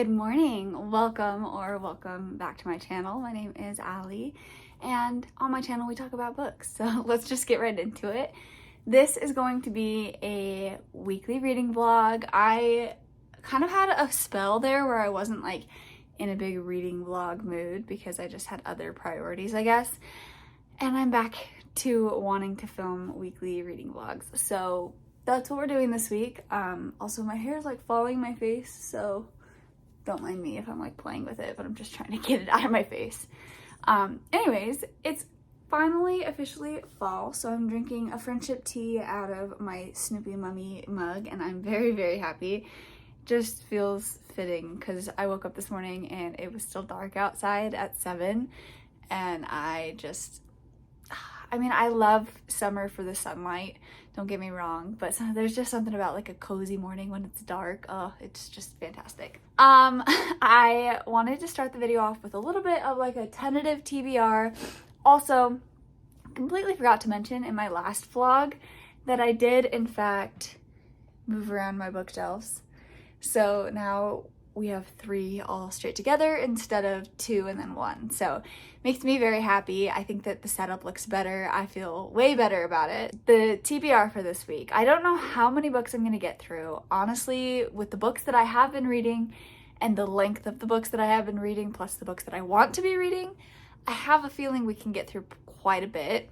Good morning. Welcome back to my channel. My name is Allie, and on my channel we talk about books. So let's just get right into it. This is going to be a weekly reading vlog. I kind of had a spell there where I wasn't like in a big reading vlog mood because I just had other priorities, I guess. And I'm back to wanting to film weekly reading vlogs. So that's what we're doing this week. Also my hair is like falling my face, so don't mind me if I'm like playing with it, but I'm just trying to get it out of my face. Anyways, it's finally officially fall, so I'm drinking a friendship tea out of my Snoopy Mummy mug, and I'm very, very happy. Just feels fitting because I woke up this morning and it was still dark outside at 7, and I love summer for the sunlight, don't get me wrong, but there's just something about like a cozy morning when it's dark. Oh, it's just fantastic. I wanted to start the video off with a little bit of like a tentative TBR. Also, completely forgot to mention in my last vlog that I did in fact move around my bookshelves. So now we have 3 all straight together instead of 2 and then 1. So makes me very happy. I think that the setup looks better. I feel way better about it. The TBR for this week. I don't know how many books I'm gonna get through. Honestly, with the books that I have been reading and the length of the books that I have been reading plus the books that I want to be reading, I have a feeling we can get through quite a bit.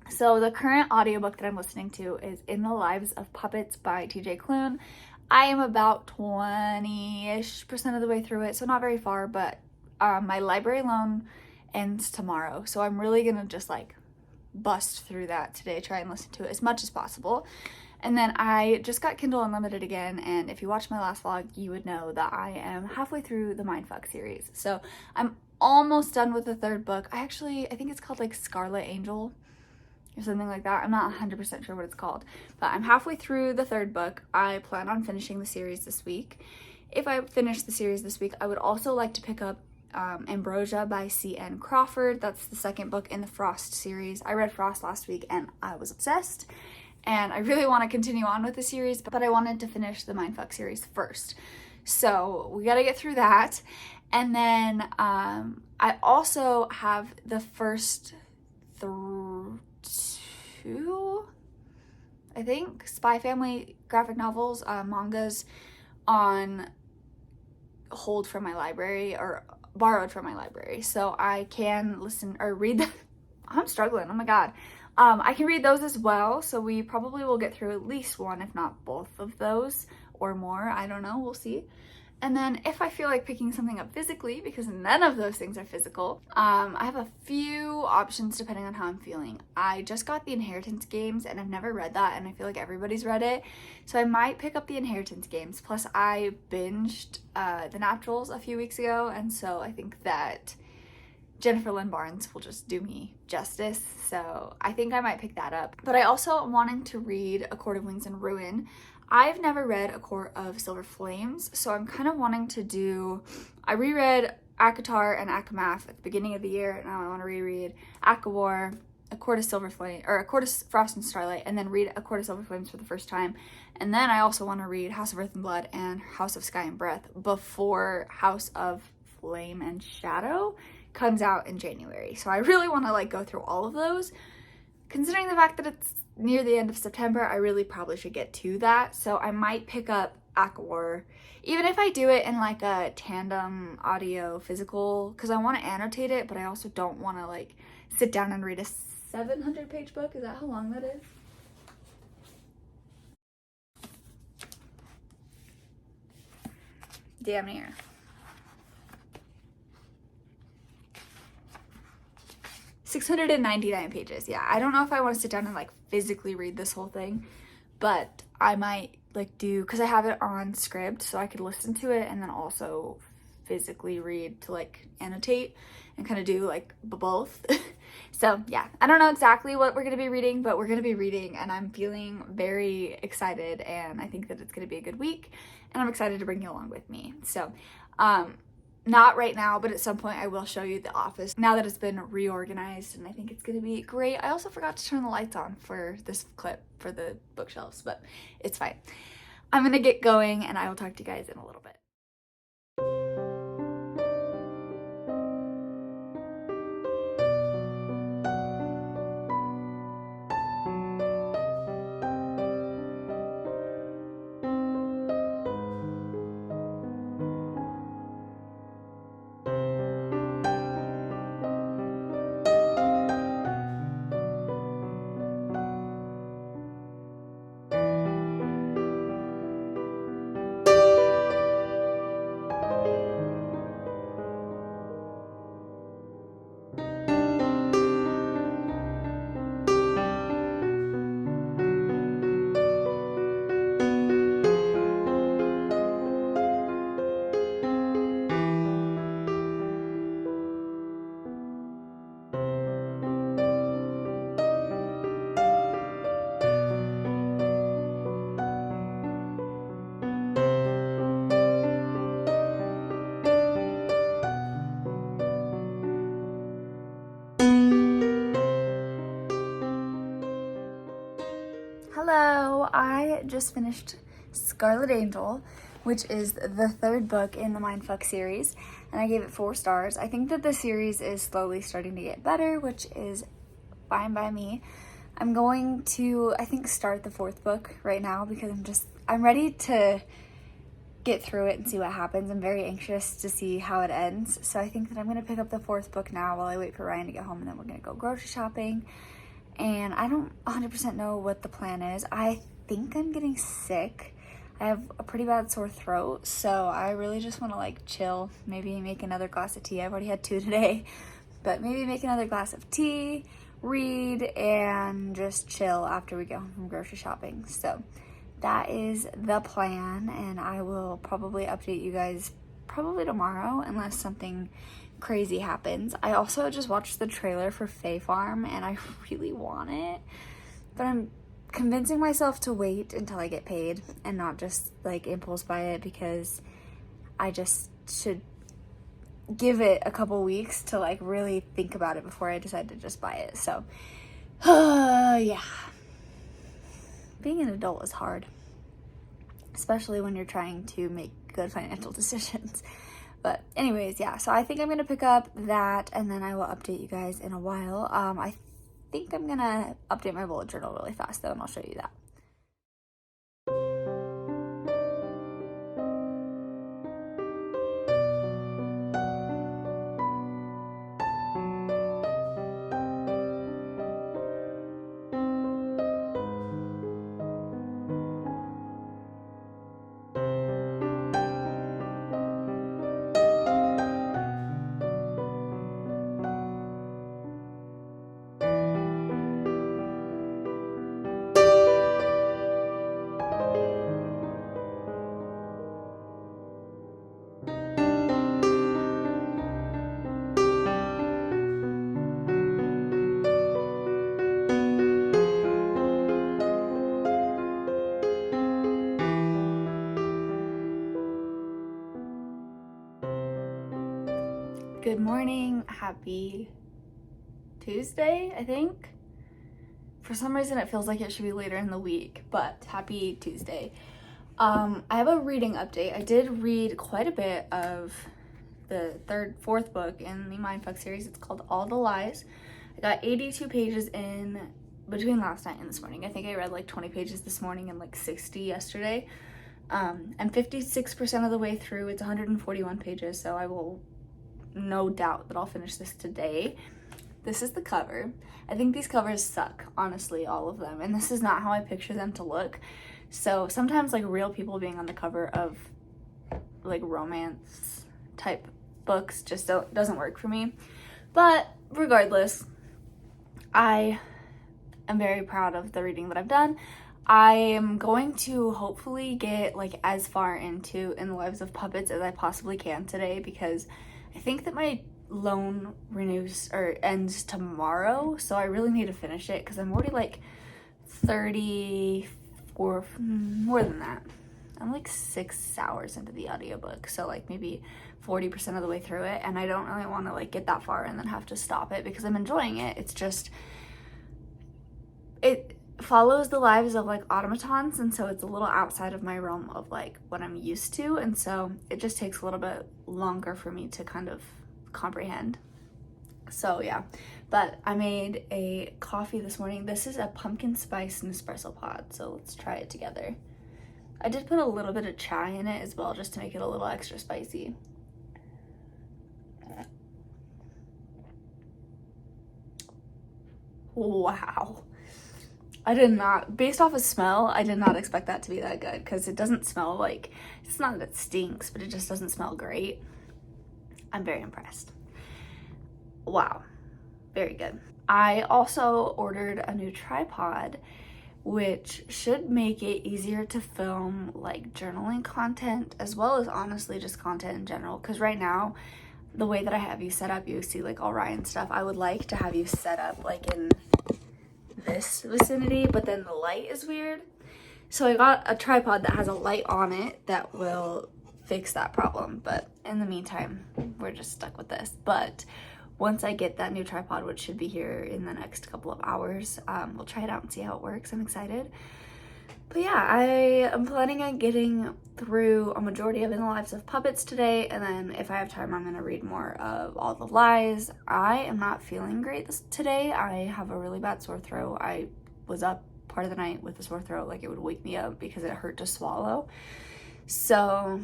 So the current audiobook that I'm listening to is In the Lives of Puppets by TJ Klune. I am about 20-ish% of the way through it, so not very far, but my library loan ends tomorrow, so I'm really gonna just like bust through that today, try and listen to it as much as possible. And then I just got Kindle Unlimited again, and if you watched my last vlog, you would know that I am halfway through the Mindfuck series. So I'm almost done with the 3rd book. I think it's called like Scarlet Angel or something like that. I'm not 100% sure what it's called, but I'm halfway through the 3rd book. I plan on finishing the series this week. If I finish the series this week, I would also like to pick up Ambrosia by C.N. Crawford. That's the 2nd book in the Frost series. I read Frost last week and I was obsessed, and I really want to continue on with the series, but I wanted to finish the Mindfuck series first. So we got to get through that. And then I also have the first 2, I think, Spy Family graphic novels, mangas on hold from my library, or borrowed from my library, so I can listen or read them. I'm struggling, oh my god. I can read those as well, so we probably will get through at least one, if not both of those, or more, I don't know, we'll see. And then if I feel like picking something up physically, because none of those things are physical, I have a few options depending on how I'm feeling. I just got the Inheritance Games, and I've never read that, and I feel like everybody's read it, so I might pick up the Inheritance Games. Plus I binged The Naturals a few weeks ago, and so I think that Jennifer Lynn Barnes will just do me justice, so I think I might pick that up. But I also am wanting to read A Court of Wings and Ruin. I've never read A Court of Silver Flames, so I'm kind of wanting to do, I reread ACOTAR and ACOMAF at the beginning of the year, and now I want to reread ACOWAR, A Court of Silver Flame, or A Court of Frost and Starlight, and then read A Court of Silver Flames for the first time. And then I also want to read House of Earth and Blood and House of Sky and Breath before House of Flame and Shadow comes out in January. So I really want to like go through all of those. Considering the fact that it's near the end of September, I really probably should get to that. So I might pick up ACOWAR, even if I do it in like a tandem audio physical, because I want to annotate it, but I also don't want to like sit down and read a 700-page book. Is that how long that is? Damn near. $699 pages. Yeah, I don't know if I want to sit down and like physically read this whole thing, but I might like do, because I have it on Scribd, so I could listen to it and then also physically read to like annotate and kind of do like both. So yeah, I don't know exactly what we're going to be reading, but we're going to be reading, and I'm feeling very excited, and I think that it's going to be a good week, and I'm excited to bring you along with me. So not right now, but at some point I will show you the office now that it's been reorganized, and I think it's gonna be great. I also forgot to turn the lights on for this clip for the bookshelves, but it's fine. I'm gonna get going, and I will talk to you guys in a little bit. Hello, I just finished Scarlet Angel, which is the third book in the Mindfuck series, and I gave it 4 stars. I think that the series is slowly starting to get better, which is fine by me. I'm going to, I think, start the 4th book right now because I'm ready to get through it and see what happens. I'm very anxious to see how it ends, so I think that I'm going to pick up the 4th book now while I wait for Ryan to get home, and then we're going to go grocery shopping. And I don't 100% know what the plan is. I think I'm getting sick. I have a pretty bad sore throat, so I really just want to like chill, maybe make another glass of tea. I've already had 2 today, but maybe make another glass of tea, read, and just chill after we get home from grocery shopping. So that is the plan, and I will probably update you guys probably tomorrow unless something crazy happens. I also just watched the trailer for Fae Farm and I really want it, but I'm convincing myself to wait until I get paid and not just like impulse buy it, because I just should give it a couple weeks to like really think about it before I decide to just buy it. So yeah, being an adult is hard, especially when you're trying to make good financial decisions. But anyways, yeah, so I think I'm going to pick up that, and then I will update you guys in a while. I think I'm going to update my bullet journal really fast, though, and I'll show you that. Good morning, happy Tuesday, I think. For some reason it feels like it should be later in the week, but happy Tuesday. I have a reading update. I did read quite a bit of the 4th book in the Mindfuck series. It's called All the Lies. I got 82 pages in between last night and this morning. I think I read like 20 pages this morning and like 60 yesterday. I'm 56% of the way through. It's 141 pages, so I will no doubt that I'll finish this today. This is the cover. I think these covers suck, honestly, all of them, and this is not how I picture them to look. So sometimes like real people being on the cover of like romance type books just doesn't work for me. But regardless, I am very proud of the reading that I've done. I am going to hopefully get like as far into In the Lives of Puppets as I possibly can today, because I think that my loan renews or ends tomorrow, so I really need to finish it because I'm already like 34, more than that. I'm like 6 hours into the audiobook, so like maybe 40% of the way through it, and I don't really want to like get that far and then have to stop it because I'm enjoying it. It's just, it follows the lives of like automatons, and so it's a little outside of my realm of like what I'm used to, and so it just takes a little bit longer for me to kind of comprehend. So yeah, but I made a coffee this morning. This is a pumpkin spice Nespresso pod, so let's try it together. I did put a little bit of chai in it as well, just to make it a little extra spicy. Wow. I did not, based off of smell, I did not expect that to be that good, because it doesn't smell like, it's not that it stinks, but it just doesn't smell great. I'm very impressed. Wow, very good. I also ordered a new tripod, which should make it easier to film like journaling content, as well as honestly just content in general, because right now, the way that I have you set up, you see like all Ryan stuff, I would like to have you set up like in this vicinity, but then the light is weird. So I got a tripod that has a light on it that will fix that problem, but in the meantime we're just stuck with this. But once I get that new tripod, which should be here in the next couple of hours, we'll try it out and see how it works. I'm excited. But yeah, I am planning on getting through a majority of In the Lives of Puppets today, and then if I have time, I'm going to read more of All the Lies. I am not feeling great today. I have a really bad sore throat. I was up part of the night with a sore throat, like it would wake me up because it hurt to swallow. So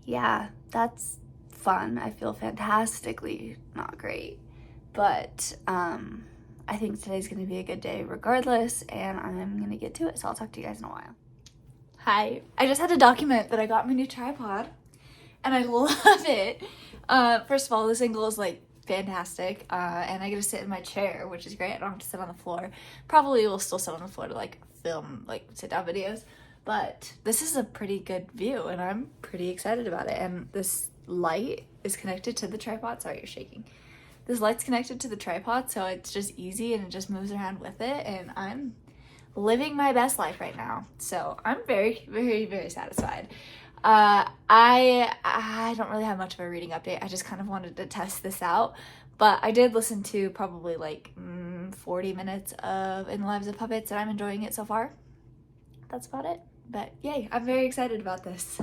yeah, that's fun. I feel fantastically not great, but I think today's gonna be a good day regardless, and I'm gonna get to it, so I'll talk to you guys in a while. Hi, I just had to document that I got my new tripod, and I love it. First of all, this angle is like fantastic, and I get to sit in my chair, which is great. I don't have to sit on the floor. Probably will still sit on the floor to like film like sit down videos, but this is a pretty good view, and I'm pretty excited about it. And this light is connected to the tripod. Sorry, you're shaking. This light's connected to the tripod, so it's just easy and it just moves around with it, and I'm living my best life right now. So I'm very, very, very satisfied. I don't really have much of a reading update. I just kind of wanted to test this out, but I did listen to probably like 40 minutes of In the Lives of Puppets, and I'm enjoying it so far. That's about it. But yay, I'm very excited about this.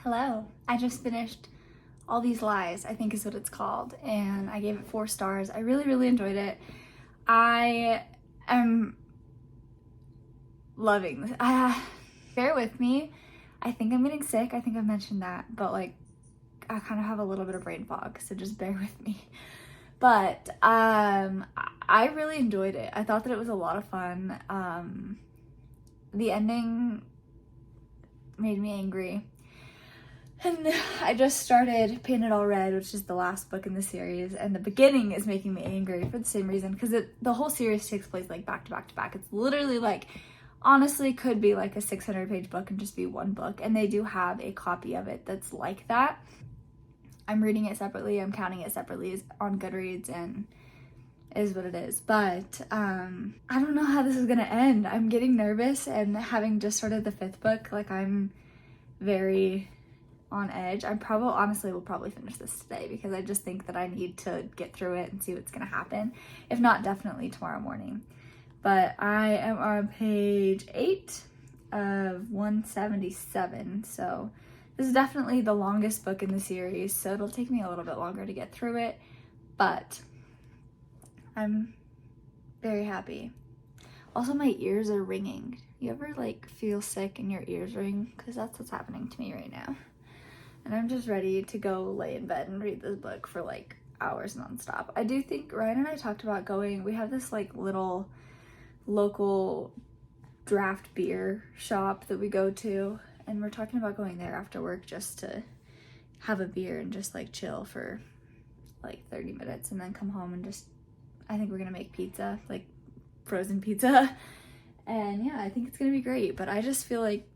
Hello. I just finished All These Lies, I think is what it's called, and I gave it 4 stars. I really, really enjoyed it. I am loving this. Bear with me. I think I'm getting sick. I think I've mentioned that, but like I kind of have a little bit of brain fog, so just bear with me. But I really enjoyed it. I thought that it was a lot of fun. The ending made me angry. And I just started Paint It All Red, which is the last book in the series, and the beginning is making me angry for the same reason, because the whole series takes place like back to back to back. It's literally like, honestly could be like a 600-page book and just be one book, and they do have a copy of it that's like that. I'm reading it separately, I'm counting it separately on Goodreads, and it is what it is. But I don't know how this is gonna end. I'm getting nervous, and having just started the 5th book, like I'm very on edge. Honestly will probably finish this today, because I just think that I need to get through it and see what's gonna happen. If not, definitely tomorrow morning. But I am on page 8 of 177, so this is definitely the longest book in the series, so it'll take me a little bit longer to get through it, but I'm very happy. Also, my ears are ringing. You ever like feel sick and your ears ring? Because that's what's happening to me right now. And I'm just ready to go lay in bed and read this book for like hours nonstop. I do think Ryan and I talked about we have this like little local draft beer shop that we go to, and we're talking about going there after work just to have a beer and just like chill for like 30 minutes and then come home and just, I think we're gonna make pizza, like frozen pizza. And yeah, I think it's gonna be great. But I just feel like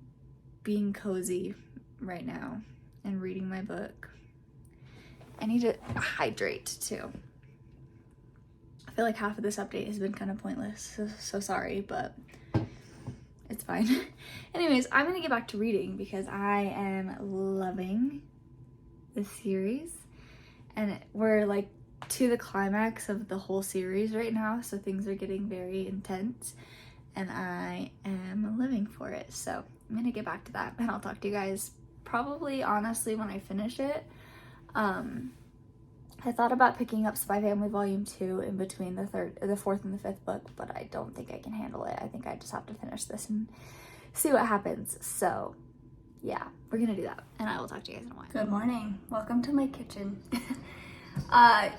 being cozy right now and reading my book. I need to hydrate too. I feel like half of this update has been kind of pointless, so sorry, but it's fine. Anyways, I'm gonna get back to reading because I am loving this series, and we're like to the climax of the whole series right now, so things are getting very intense and I am living for it. So I'm gonna get back to that and I'll talk to you guys probably honestly when I finish it. I thought about picking up Spy Family Volume 2 in between the fourth and the fifth book, but I don't think I can handle it. I think I just have to finish this and see what happens. So yeah, we're gonna do that, and I will talk to you guys in a while. Good morning. Welcome to my kitchen.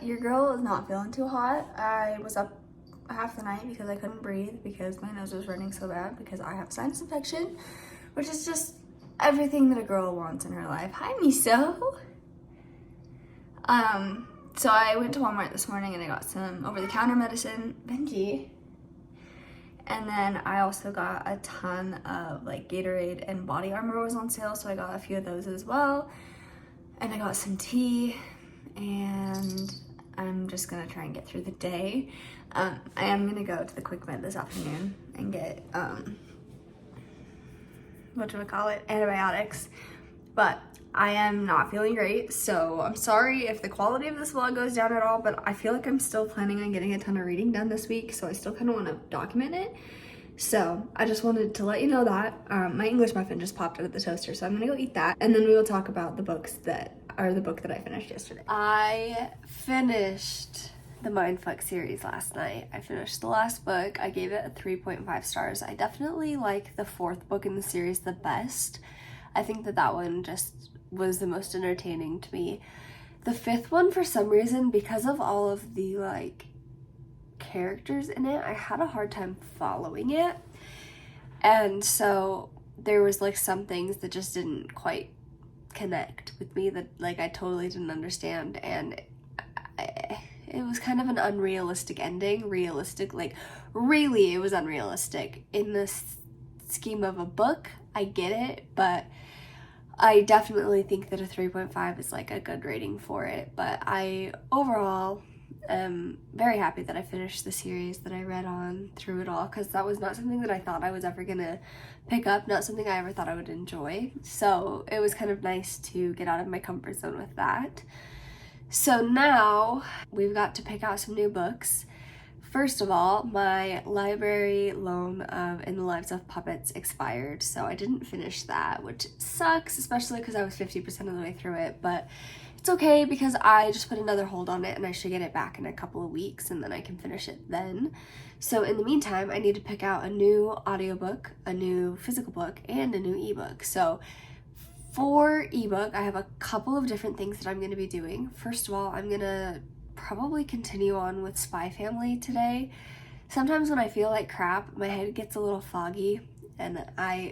Your girl is not feeling too hot. I was up half the night because I couldn't breathe because my nose was running so bad because I have sinus infection, which is just everything that a girl wants in her life. Hi, Miso. So I went to Walmart this morning and I got some over-the-counter medicine, Benji. And then I also got a ton of like Gatorade, and Body Armor was on sale, so I got a few of those as well. And I got some tea, and I'm just gonna try and get through the day. I am gonna go to the Quick Med this afternoon and get, antibiotics. But I am not feeling great, so I'm sorry if the quality of this vlog goes down at all, but I feel like I'm still planning on getting a ton of reading done this week, so I still kind of want to document it. So I just wanted to let you know that. My English muffin just popped out of the toaster, so I'm gonna go eat that, and then we will talk about the book that I finished yesterday. I finished the Mindfuck series last night. I finished the last book. I gave it a 3.5 stars. I definitely like the fourth book in the series the best. I think that one just was the most entertaining to me. The fifth one, for some reason, because of all of the like characters in it, I had a hard time following it, and so there was like some things that just didn't quite connect with me, that like I totally didn't understand, and it was kind of an unrealistic ending. Really, it was unrealistic in the scheme of a book. I get it, but I definitely think that a 3.5 is like a good rating for it. But I overall am very happy that I finished the series, that I read on through it all, because that was not something that I thought I was ever gonna pick up, not something I ever thought I would enjoy. So it was kind of nice to get out of my comfort zone with that. So now we've got to pick out some new books. First of all, my library loan of In the Lives of Puppets expired, so I didn't finish that, which sucks, especially because I was 50% of the way through it, but it's okay because I just put another hold on it and I should get it back in a couple of weeks and then I can finish it then. So in the meantime, I need to pick out a new audiobook, a new physical book, and a new ebook. So for ebook, I have a couple of different things that I'm going to be doing. First of all, I'm going to probably continue on with Spy Family today. Sometimes when I feel like crap, my head gets a little foggy, and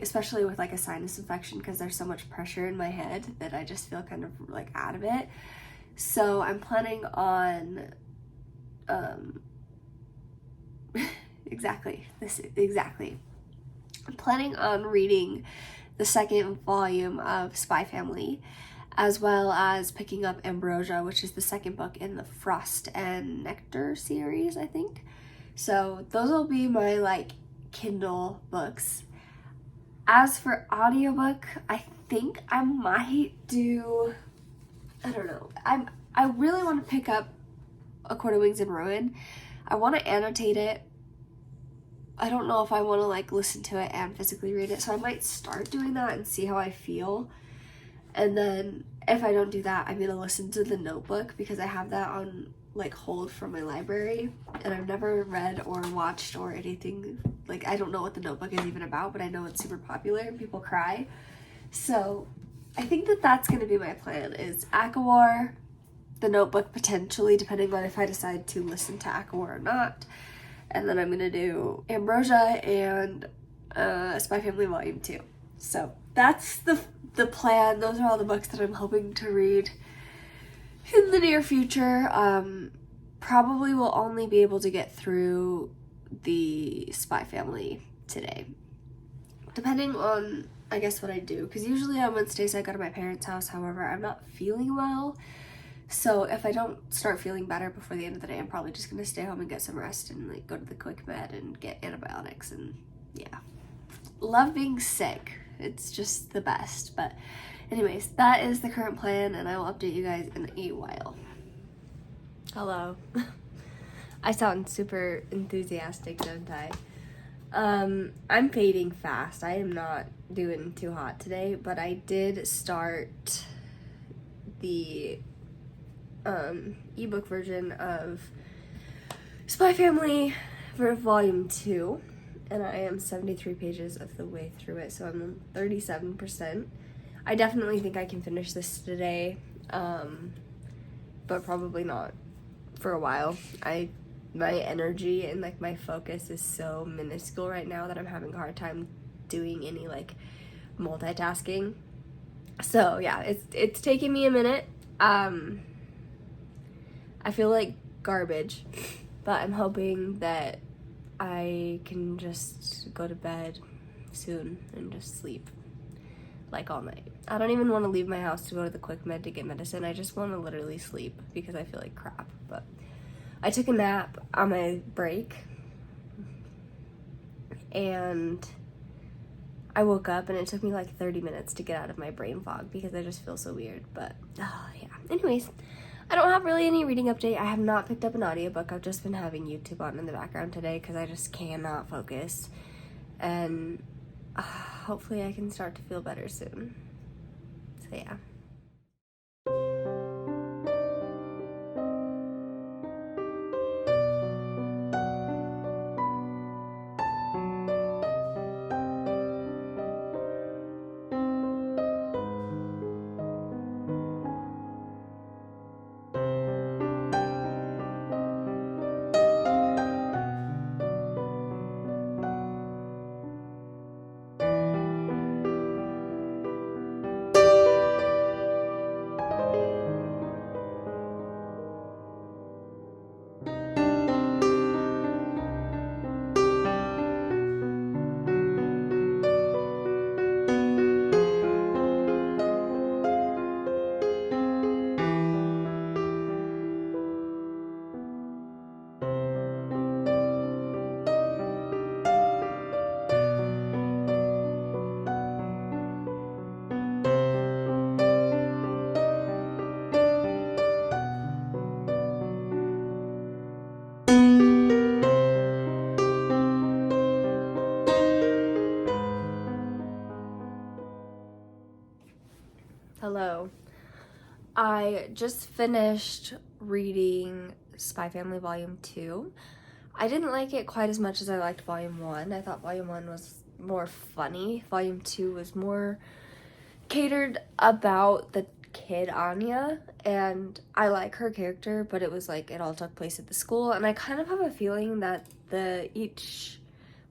especially with like a sinus infection, because there's so much pressure in my head that I just feel kind of like out of it. So I'm planning on exactly. I'm planning on reading the second volume of Spy Family, as well as picking up Ambrosia, which is the second book in the Frost and Nectar series, I think. So those will be my like Kindle books. As for audiobook, I think I might do, I don't know. I really want to pick up A Court of Wings and Ruin. I want to annotate it. I don't know if I want to like listen to it and physically read it, so I might start doing that and see how I feel. And then if I don't do that, I'm going to listen to The Notebook, because I have that on like hold from my library, and I've never read or watched or anything. Like, I don't know what The Notebook is even about, but I know it's super popular and people cry. So I think that that's going to be my plan, is ACOWAR, The Notebook potentially, depending on if I decide to listen to ACOWAR or not. And then I'm going to do Ambrosia and Spy Family Volume 2. So that's the plan. Those are all the books that I'm hoping to read in the near future. Probably will only be able to get through the Spy Family today, depending on, I guess, what I do, because usually on Wednesdays I go to my parents' house. However, I'm not feeling well, so if I don't start feeling better before the end of the day, I'm probably just gonna stay home and get some rest and like go to the quick med and get antibiotics. And yeah, love being sick, it's just the best. But anyways, that is the current plan, and I will update you guys in a while. Hello. I sound super enthusiastic, don't I? I'm fading fast. I am not doing too hot today, but I did start the ebook version of Spy Family for Volume 2, and I am 73 pages of the way through it, so I'm 37%. I definitely think I can finish this today, but probably not for a while. My energy and like my focus is so minuscule right now that I'm having a hard time doing any like multitasking. So yeah, it's taking me a minute. I feel like garbage, but I'm hoping that I can just go to bed soon and just sleep like all night. I don't even want to leave my house to go to the quick med to get medicine. I just want to literally sleep because I feel like crap. But I took a nap on my break and I woke up and it took me like 30 minutes to get out of my brain fog because I just feel so weird. But yeah, anyways, I don't have really any reading update. I have not picked up an audiobook. I've just been having YouTube on in the background today because I just cannot focus, and hopefully I can start to feel better soon. So yeah. Hello. I just finished reading Spy Family Volume 2. I didn't like it quite as much as I liked Volume 1. I thought Volume 1 was more funny. Volume 2 was more catered about the kid Anya, and I like her character, but it was like it all took place at the school, and I kind of have a feeling that each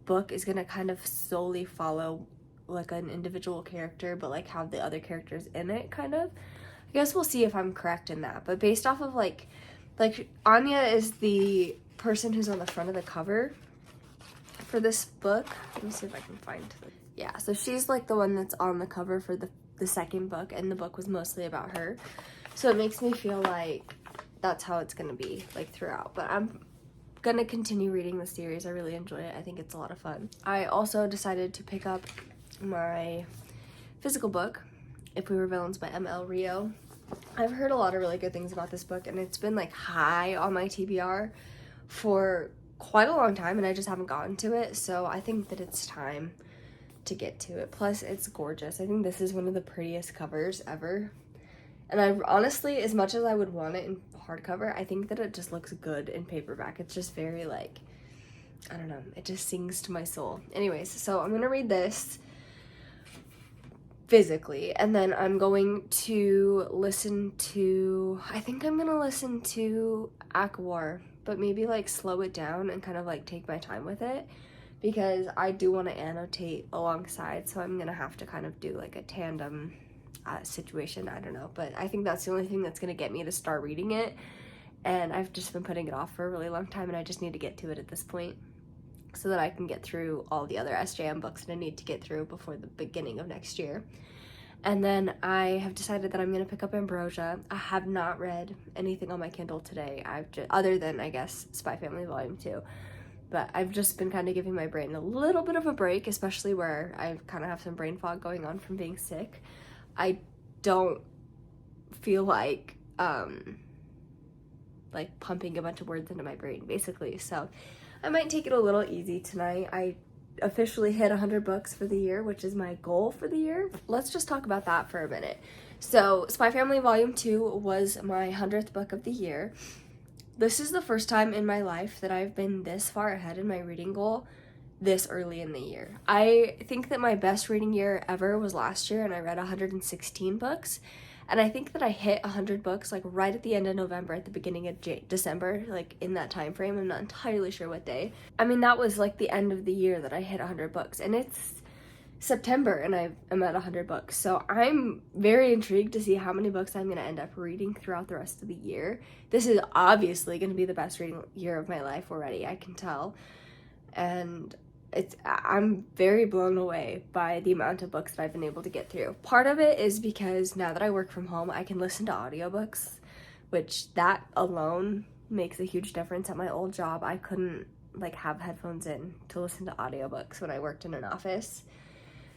book is gonna kind of solely follow like an individual character, but like have the other characters in it, kind of. I guess we'll see if I'm correct in that, but based off of like Anya is the person who's on the front of the cover for this book. Let me see if I can find it. Yeah, so she's like the one that's on the cover for the second book, and the book was mostly about her, so it makes me feel like that's how it's gonna be like throughout. But I'm gonna continue reading the series. I really enjoy it. I think it's a lot of fun. I also decided to pick up my physical book, If We Were Villains by M.L. Rio. I've heard a lot of really good things about this book, and it's been like high on my TBR for quite a long time, and I just haven't gotten to it, so I think that it's time to get to it. Plus, it's gorgeous. I think this is one of the prettiest covers ever, and I honestly, as much as I would want it in hardcover, I think that it just looks good in paperback. It's just very like, I don't know, it just sings to my soul. Anyways, so I'm gonna read this physically, and then I'm going to listen to, I think I'm gonna listen to ACOWAR, but maybe like slow it down and kind of like take my time with it, because I do want to annotate alongside, so I'm gonna have to kind of do like a tandem situation. I don't know, but I think that's the only thing that's gonna get me to start reading it, and I've just been putting it off for a really long time, and I just need to get to it at this point so that I can get through all the other SJM books that I need to get through before the beginning of next year. And then I have decided that I'm going to pick up Ambrosia. I have not read anything on my Kindle today, other than, I guess, Spy Family Volume 2. But I've just been kind of giving my brain a little bit of a break, especially where I kind of have some brain fog going on from being sick. I don't feel like pumping a bunch of words into my brain, basically. So I might take it a little easy tonight. I officially hit 100 books for the year, which is my goal for the year. Let's just talk about that for a minute. So Spy Family Volume 2 was my 100th book of the year. This is the first time in my life that I've been this far ahead in my reading goal this early in the year. I think that my best reading year ever was last year, and I read 116 books. And I think that I hit 100 books like right at the end of November, at the beginning of December, like in that time frame. I'm not entirely sure what day. I mean, that was like the end of the year that I hit 100 books, and it's September and I'm at 100 books. So I'm very intrigued to see how many books I'm going to end up reading throughout the rest of the year. This is obviously going to be the best reading year of my life already, I can tell. And I'm very blown away by the amount of books that I've been able to get through. Part of it is because now that I work from home, I can listen to audiobooks, which that alone makes a huge difference. At my old job, I couldn't like have headphones in to listen to audiobooks when I worked in an office.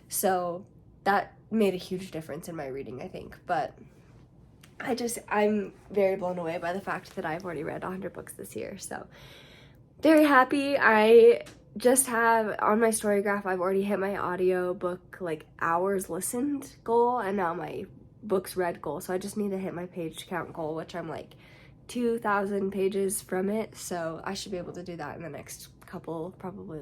So that made a huge difference in my reading, I think. But I'm very blown away by the fact that I've already read 100 books this year. So very happy. I just have on my story graph, I've already hit my audiobook like hours listened goal, and now my books read goal. So I just need to hit my page count goal, which I'm like 2,000 pages from it. So I should be able to do that in the next couple, probably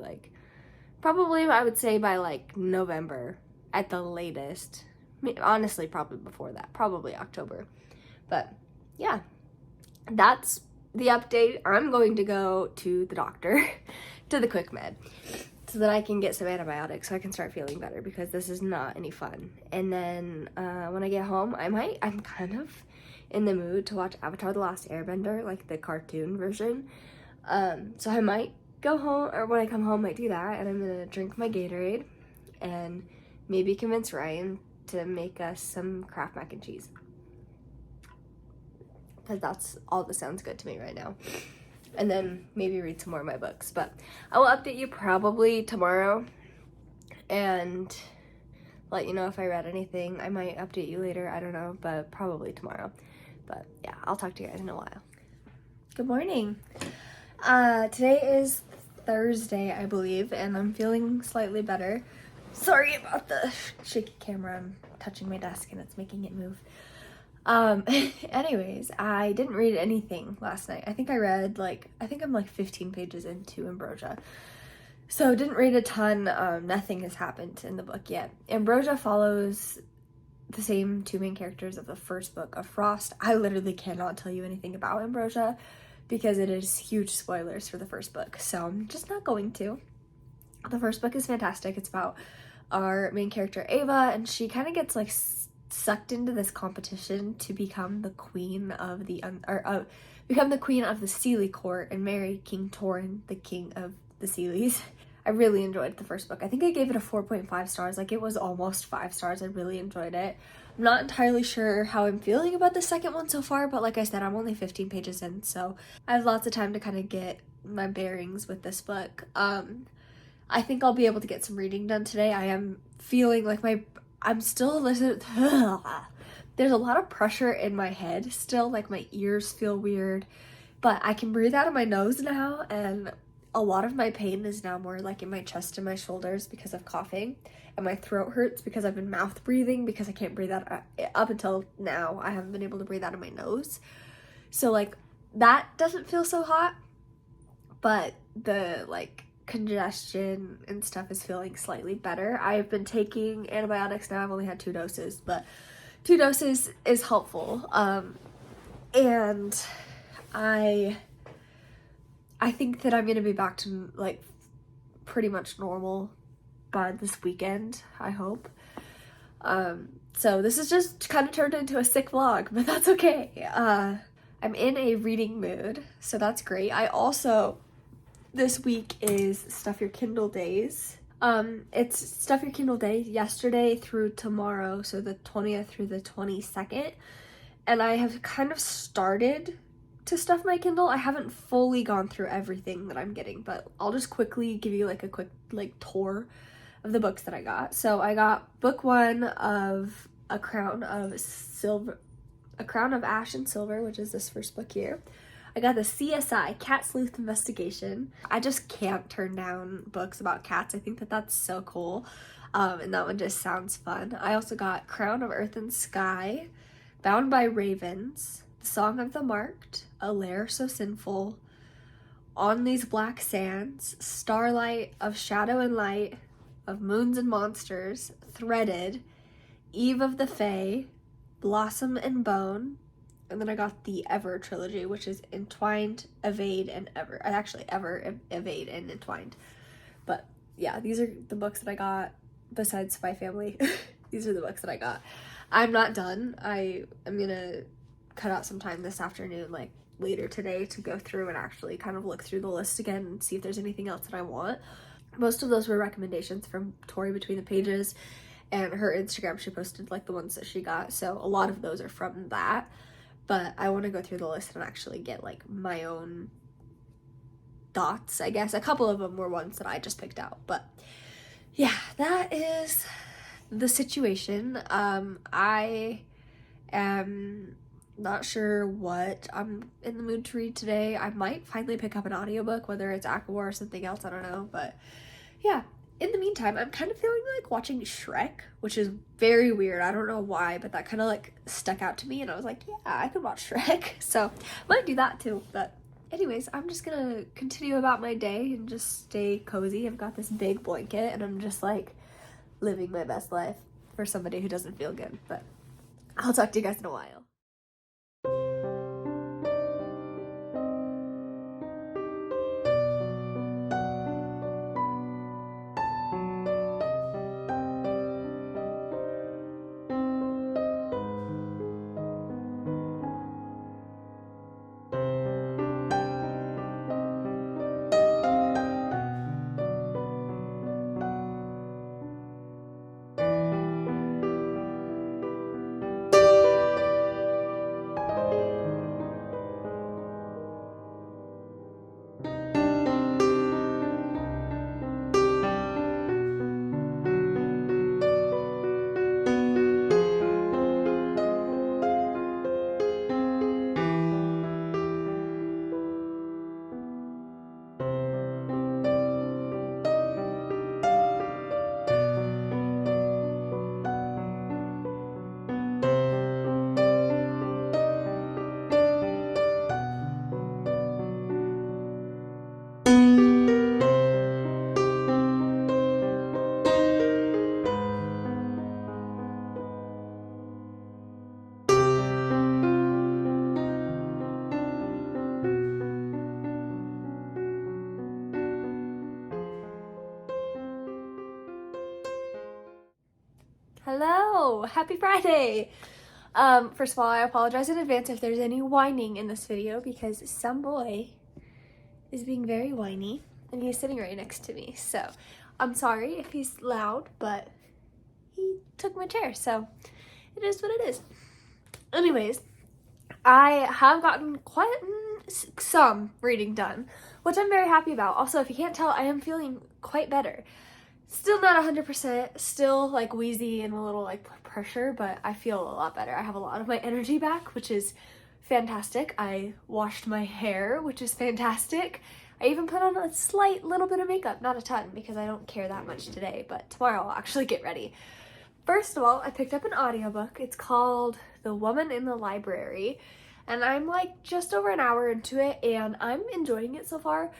I would say by like November at the latest. Honestly, probably before that, probably October. But yeah, that's the update. I'm going to go to the doctor to the Quick Med so that I can get some antibiotics so I can start feeling better, because this is not any fun. And then when I get home, I'm kind of in the mood to watch Avatar: The Last Airbender, like the cartoon version. So I might go home, or when I come home, I might do that, and I'm gonna drink my Gatorade and maybe convince Ryan to make us some Kraft mac and cheese, because that's all that sounds good to me right now. And then maybe read some more of my books. But I will update you probably tomorrow and let you know if I read anything. I might update you later, I don't know, but probably tomorrow. But yeah, I'll talk to you guys in a while. Good morning. Today is Thursday, I believe, and I'm feeling slightly better. Sorry about the shaky camera. I'm touching my desk and it's making it move. Anyways, I didn't read anything last night. I think I'm like 15 pages into Ambrosia. So didn't read a ton. Nothing has happened in the book yet. Ambrosia follows the same two main characters of the first book of Frost. I literally cannot tell you anything about Ambrosia because it is huge spoilers for the first book. So I'm just not going to. The first book is fantastic. It's about our main character Ava, and she kind of gets like sucked into this competition to become the queen of the Seelie court and marry King Torrin, the king of the Seelies. I really enjoyed the first book. I think I gave it a 4.5 stars. Like, it was almost 5 stars. I really enjoyed it. I'm not entirely sure how I'm feeling about the second one so far, but like I said, I'm only 15 pages in, so I have lots of time to kind of get my bearings with this book. I think I'll be able to get some reading done today. I am feeling like I'm still listening. There's a lot of pressure in my head still, like my ears feel weird, but I can breathe out of my nose now, and a lot of my pain is now more like in my chest and my shoulders because of coughing, and my throat hurts because I've been mouth breathing because I can't breathe out. Up until now, I haven't been able to breathe out of my nose. So like that doesn't feel so hot, but the like congestion and stuff is feeling slightly better. I've been taking antibiotics now. I've only had 2 doses, but 2 doses is helpful. And I think that I'm going to be back to like pretty much normal by this weekend, I hope. So this is just kind of turned into a sick vlog, but that's okay. I'm in a reading mood, so that's great. I also, this week is Stuff Your Kindle days. It's Stuff Your Kindle Day yesterday through tomorrow, so the 20th through the 22nd. And I have kind of started to stuff my Kindle. I haven't fully gone through everything that I'm getting, but I'll just quickly give you like a quick tour of the books that I got. So I got book 1 of A Crown of Ash and Silver, which is this first book here. I got the CSI, Cat Sleuth Investigation. I just can't turn down books about cats. I think that that's so cool. And that one just sounds fun. I also got Crown of Earth and Sky, Bound by Ravens, The Song of the Marked, A Lair So Sinful, On These Black Sands, Starlight, Of Shadow and Light, Of Moons and Monsters, Threaded, Eve of the Fae, Blossom and Bone, and then I got the Ever trilogy, which is Entwined, Evade, and Ever. Actually, Ever, Evade, and Entwined. But yeah, these are the books that I got besides Spy Family. These are the books that I got. I'm not done. I am gonna cut out some time this afternoon, like later today, to go through and actually kind of look through the list again and see if there's anything else that I want. Most of those were recommendations from Tori Between the Pages and her Instagram. She posted like the ones that she got, so a lot of those are from that. But I want to go through the list and actually get like my own thoughts, I guess. A couple of them were ones that I just picked out, but yeah, that is the situation. I am not sure what I'm in the mood to read today. I might finally pick up an audiobook, whether it's ACOWAR or something else, I don't know, but yeah. In the meantime, I'm kind of feeling like watching Shrek, which is very weird. I don't know why, but that kind of like stuck out to me, and I was like, yeah, I could watch Shrek. So I might do that too. But anyways, I'm just gonna continue about my day and just stay cozy. I've got this big blanket, and I'm just like living my best life for somebody who doesn't feel good. But I'll talk to you guys in a while. Hello, happy Friday. First of all, I apologize in advance if there's any whining in this video because some boy is being very whiny and he's sitting right next to me. So I'm sorry if he's loud, but he took my chair, so it is what it is. Anyways, I have gotten quite some reading done, which I'm very happy about. Also, if you can't tell, I am feeling quite better. Still not 100%, still like wheezy and a little like pressure, but I feel a lot better. I have a lot of my energy back, which is fantastic. I washed my hair, which is fantastic. I even put on a slight little bit of makeup, not a ton because I don't care that much today, but tomorrow I'll actually get ready. First of all, I picked up an audiobook. It's called The Woman in the Library, and I'm like just over an hour into it and I'm enjoying it so far.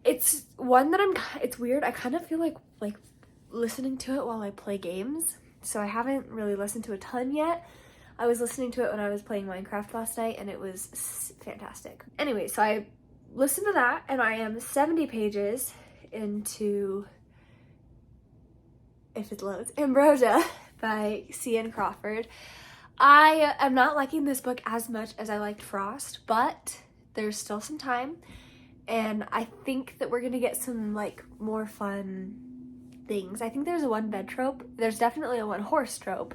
It's one that it's weird. I kind of feel like listening to it while I play games. So I haven't really listened to a ton yet. I was listening to it when I was playing Minecraft last night and it was fantastic. Anyway, so I listened to that and I am 70 pages into, if it loads, Ambrosia by C.N. Crawford. I am not liking this book as much as I liked Frost, but there's still some time, and I think that we're gonna get some like more fun things. I think there's a one bed trope. There's definitely a one horse trope,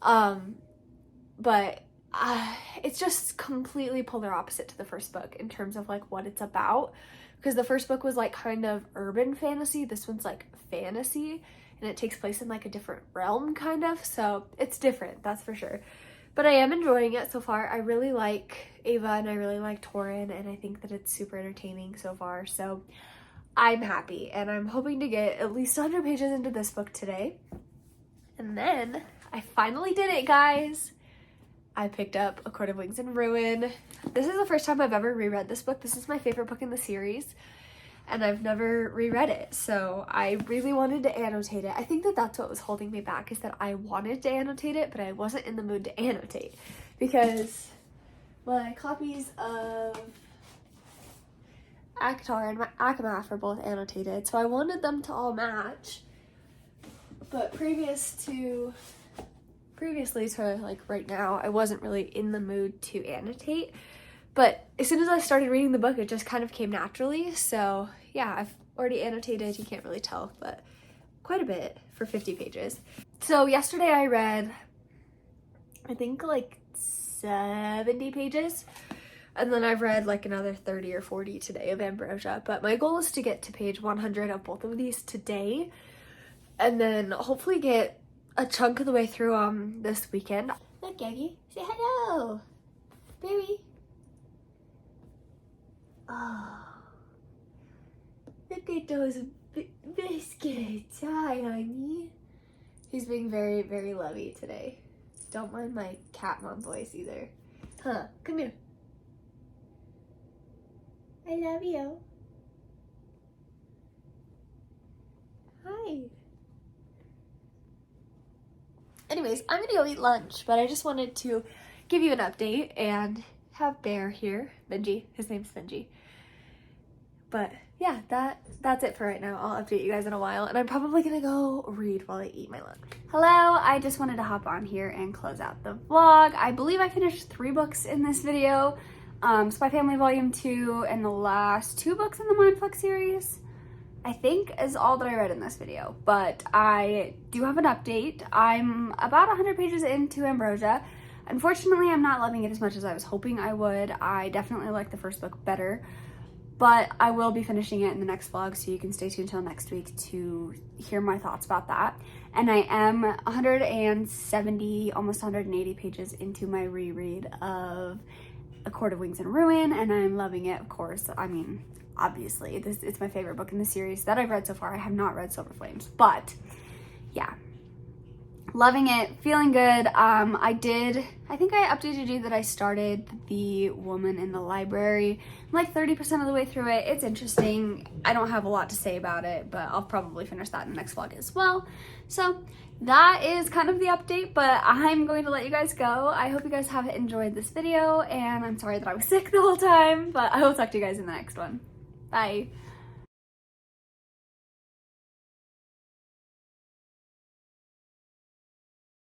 but it's just completely polar opposite to the first book in terms of like what it's about, because the first book was like kind of urban fantasy. This one's like fantasy, and it takes place in like a different realm kind of, so it's different, that's for sure. But I am enjoying it so far. I really like Ava and I really like Torin, and I think that it's super entertaining so far, so I'm happy, and I'm hoping to get at least 100 pages into this book today. And then I finally did it, guys. I picked up A Court of Wings and Ruin. This is the first time I've ever reread this book. This is my favorite book in the series, and I've never reread it, so I really wanted to annotate it. I think that that's what was holding me back, is that I wanted to annotate it, but I wasn't in the mood to annotate, because my copies of ACOTAR and ACOMAF are both annotated, so I wanted them to all match, but previously to like right now, I wasn't really in the mood to annotate. But as soon as I started reading the book, it just kind of came naturally. So yeah, I've already annotated, you can't really tell, but quite a bit for 50 pages. So yesterday I read, I think like 70 pages. And then I've read like another 30 or 40 today of Ambrosia. But my goal is to get to page 100 of both of these today, and then hopefully get a chunk of the way through this weekend. Look, Yagi, say hello, baby. Oh, look at those biscuits. Hi, honey. He's being very, very lovey today. Don't mind my cat mom voice either. Huh, come here. I love you. Hi. Anyways, I'm gonna go eat lunch, but I just wanted to give you an update and have Bear here. Benji, his name's Benji. But yeah, that's it for right now. I'll update you guys in a while, and I'm probably gonna go read while I eat my lunch. Hello, I just wanted to hop on here and close out the vlog. I believe I finished 3 books in this video. Spy Family Volume 2 and the last 2 books in the Mindfuck series, I think, is all that I read in this video. But I do have an update. I'm about 100 pages into Ambrosia. Unfortunately, I'm not loving it as much as I was hoping I would. I definitely like the first book better, but I will be finishing it in the next vlog, so you can stay tuned till next week to hear my thoughts about that. And I am 170, almost 180 pages into my reread of A Court of Wings and Ruin, and I'm loving it, of course. I mean, obviously, it's my favorite book in the series that I've read so far. I have not read Silver Flames, but yeah. Loving it, feeling good. I think I updated you that I started The Woman in the Library. I'm like 30% of the way through it. It's interesting. I don't have a lot to say about it, but I'll probably finish that in the next vlog as well. So that is kind of the update, but I'm going to let you guys go. I hope you guys have enjoyed this video, and I'm sorry that I was sick the whole time, but I will talk to you guys in the next one. Bye.